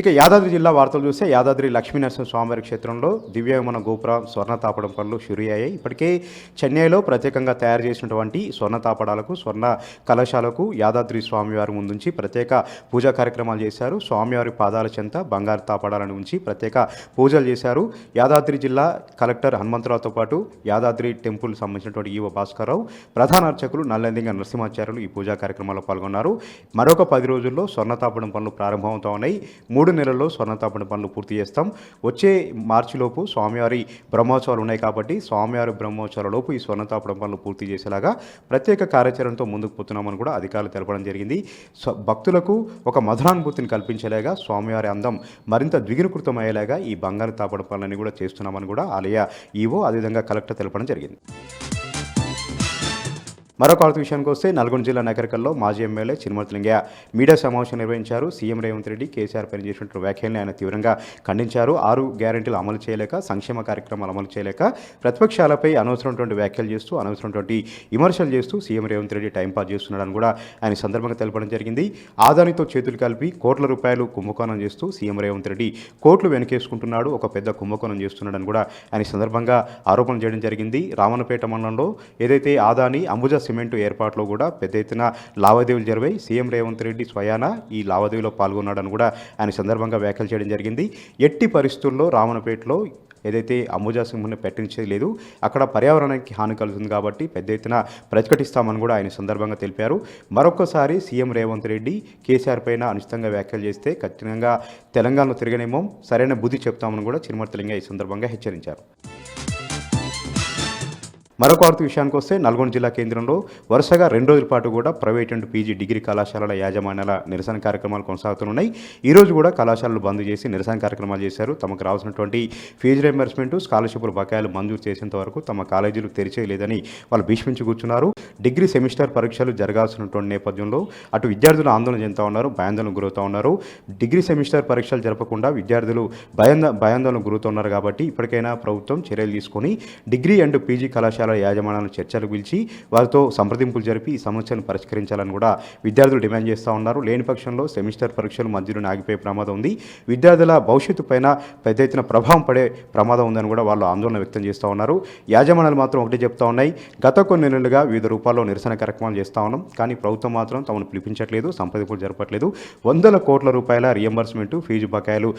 ఇక యాదాద్రి జిల్లా వార్తలు చూస్తే యాదాద్రి లక్ష్మీనరసింహ స్వామివారి క్షేత్రంలో దివ్యమన గోపురం స్వర్ణ తాపడం పనులు షురూ అయ్యాయి. ఇప్పటికే చెన్నైలో ప్రత్యేకంగా తయారు చేసినటువంటి స్వర్ణ తాపడాలకు స్వర్ణ కలశాలకు యాదాద్రి స్వామివారి ముందుంచి ప్రత్యేక పూజా కార్యక్రమాలు చేశారు. స్వామివారి పాదాల చెంత బంగారు తాపడాలను ఉంచి ప్రత్యేక పూజలు చేశారు. యాదాద్రి జిల్లా కలెక్టర్ హనుమంతరావుతో పాటు యాదాద్రి టెంపుల్ సంబంధించినటువంటి ఈవో భాస్కర్రావు, ప్రధాన అర్చకులు నల్లెందింగ నరసింహాచార్యులు ఈ పూజా కార్యక్రమాల్లో పాల్గొన్నారు. మరొక 10 రోజుల్లో స్వర్ణ తాపడం పనులు ప్రారంభమవుతా ఉన్నాయి. 3 నెలల్లో స్వర్ణ తాపడం పనులు పూర్తి చేస్తాం. వచ్చే మార్చిలోపు స్వామివారి బ్రహ్మోత్సవాలు ఉన్నాయి కాబట్టి స్వామివారి బ్రహ్మోత్సవాలలోపు ఈ స్వర్ణ తాపడం పనులు పూర్తి చేసేలాగా ప్రత్యేక కార్యాచరణతో ముందుకు పోతున్నామని కూడా అధికారులు తెలపడం జరిగింది. భక్తులకు ఒక మధురానుభూతిని కల్పించేలాగా స్వామివారి అందం మరింత ద్విగుణీకృతం అయ్యేలాగా ఈ బంగారు తాపడం పనులన్నీ కూడా చేస్తున్నామని కూడా ఆలయ ఈవో అదేవిధంగా కలెక్టర్ తెలపడం జరిగింది. మరొక వార్త విషయానికి వస్తే నల్గొండ జిల్లా నగరికల్లో మాజీ ఎమ్మెల్యే చినమర్తి లింగయ్య మీడియా సమావేశం నిర్వహించారు. సీఎం రేవంత్ రెడ్డి కేసీఆర్ పైన చేసినటువంటి వ్యాఖ్యల్ని ఆయన తీవ్రంగా ఖండించారు. 6 గ్యారెంటీలు అమలు చేయలేక, సంక్షేమ కార్యక్రమాలు అమలు చేయలేక ప్రతిపక్షాలపై అనవసరమైనటువంటి వ్యాఖ్యలు చేస్తూ, అనవసరమైనటువంటి విమర్శలు చేస్తూ సీఎం రేవంత్ రెడ్డి టైంపాస్ చేస్తున్నాడని కూడా ఆయన సందర్భంగా తెలపడం జరిగింది. ఆదానితో చేతులు కలిపి కోట్ల రూపాయలు కుంభకోణం చేస్తూ సీఎం రేవంత్ రెడ్డి కోట్లు వెనకేసుకుంటున్నాడు, ఒక పెద్ద కుంభకోణం చేస్తున్నాడని కూడా ఆయన సందర్భంగా ఆరోపణలు చేయడం జరిగింది. రామన్నపేట మండలంలో ఏదైతే ఆదాని అంబుజా సిమెంటు ఏర్పాట్లో కూడా పెద్ద ఎత్తున లావాదేవీలు జరిగాయి. సీఎం రేవంత్ రెడ్డి స్వయాన ఈ లావాదేవీలో పాల్గొన్నాడని కూడా ఆయన సందర్భంగా వ్యాఖ్యలు చేయడం జరిగింది. ఎట్టి పరిస్థితుల్లో రామన్నపేటలో ఏదైతే అంబుజా సింహను పెట్టించేది లేదు, అక్కడ పర్యావరణానికి హాని కలుగుతుంది కాబట్టి పెద్ద ఎత్తున ప్రతిఘటిస్తామని కూడా ఆయన సందర్భంగా తెలిపారు. మరొకసారి సీఎం రేవంత్ రెడ్డి కేసీఆర్ పైన అనుచితంగా వ్యాఖ్యలు చేస్తే ఖచ్చితంగా తెలంగాణలో తిరగనేమో సరైన బుద్ధి చెప్తామని కూడా చినమర్తి లింగయ్య ఈ సందర్భంగా హెచ్చరించారు. మరొక వార్త విషయానికి వస్తే నల్గొండ జిల్లా కేంద్రంలో వరుసగా 2 రోజుల పాటు కూడా ప్రైవేట్ అండ్ పీజీ డిగ్రీ కళాశాలల యాజమాన్యాల నిరసన కార్యక్రమాలు కొనసాగుతున్నాయి. ఈరోజు కూడా కళాశాలలు బంద్ చేసి నిరసన కార్యక్రమాలు చేశారు. తమకు రావాల్సినటువంటి ఫీజు రియంబర్స్మెంట్, స్కాలర్షిప్ల బకాయిలు మంజూరు చేసేంత వరకు తమ కాలేజీలు తెరిచేయలేదని వాళ్ళు భీష్మించి కూర్చున్నారు. డిగ్రీ సెమిస్టర్ పరీక్షలు జరగాల్సినటువంటి నేపథ్యంలో అటు విద్యార్థులు ఆందోళన చెందుతూ ఉన్నారు, భయాందోళనకు గురవుతూ ఉన్నారు. డిగ్రీ సెమిస్టర్ పరీక్షలు జరపకుండా విద్యార్థులు భయాందోళనకు గురవుతున్నారు కాబట్టి ఇప్పటికైనా ప్రభుత్వం చర్యలు తీసుకొని డిగ్రీ అండ్ పీజీ కళాశాల యాజమాన్యాలను చర్చలకు పిలిచి వారితో సంప్రదింపులు జరిపి ఈ సమస్యను పరిష్కరించాలని కూడా విద్యార్థులు డిమాండ్ చేస్తూ ఉన్నారు. లేని పక్షంలో సెమిస్టర్ పరీక్షలు మధ్యలోనే ఆగిపోయే ప్రమాదం ఉంది, విద్యార్థుల భవిష్యత్తు పైన పెద్ద ఎత్తున ప్రభావం పడే ప్రమాదం ఉందని కూడా వాళ్ళు ఆందోళన వ్యక్తం చేస్తూ ఉన్నారు. యాజమాన్యాలు మాత్రం ఒకటే చెప్తా ఉన్నాయి, గత కొన్ని నెలలుగా వివిధ రూపాల్లో నిరసన కార్యక్రమాలు చేస్తూ ఉన్నాం, కానీ ప్రభుత్వం మాత్రం తమను పిలిపించట్లేదు, సంప్రదింపులు జరపట్లేదు. 100 కోట్ల రూపాయల రియంబర్స్మెంట్, ఫీజు బకాయిలు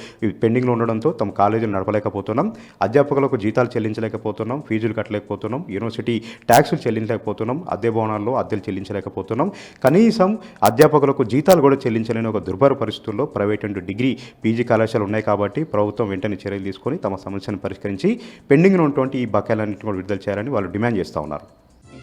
పెండింగ్లో ఉండడంతో తమ కాలేజీలు నడపలేకపోతున్నాం, అధ్యాపకులకు జీతాలు చెల్లించలేకపోతున్నాం, ఫీజులు కట్టలేకపోతున్నాం, యూనివర్సిటీ ట్యాక్సులు చెల్లించలేకపోతున్నాం, అద్దె భవనాల్లో అద్దెలు చెల్లించలేకపోతున్నాం, కనీసం అధ్యాపకులకు జీతాలు కూడా చెల్లించలేని ఒక దుర్భర పరిస్థితుల్లో ప్రైవేట్ అండ్ డిగ్రీ పీజీ కళాశాలలు ఉన్నాయి కాబట్టి ప్రభుత్వం వెంటనే చర్యలు తీసుకొని తమ సమస్యను పరిష్కరించి పెండింగ్లో ఉన్నటువంటి ఈ బకాయిలన్నింటినీ కూడా విడుదల చేయాలని వాళ్ళు డిమాండ్ చేస్తూ ఉన్నారు.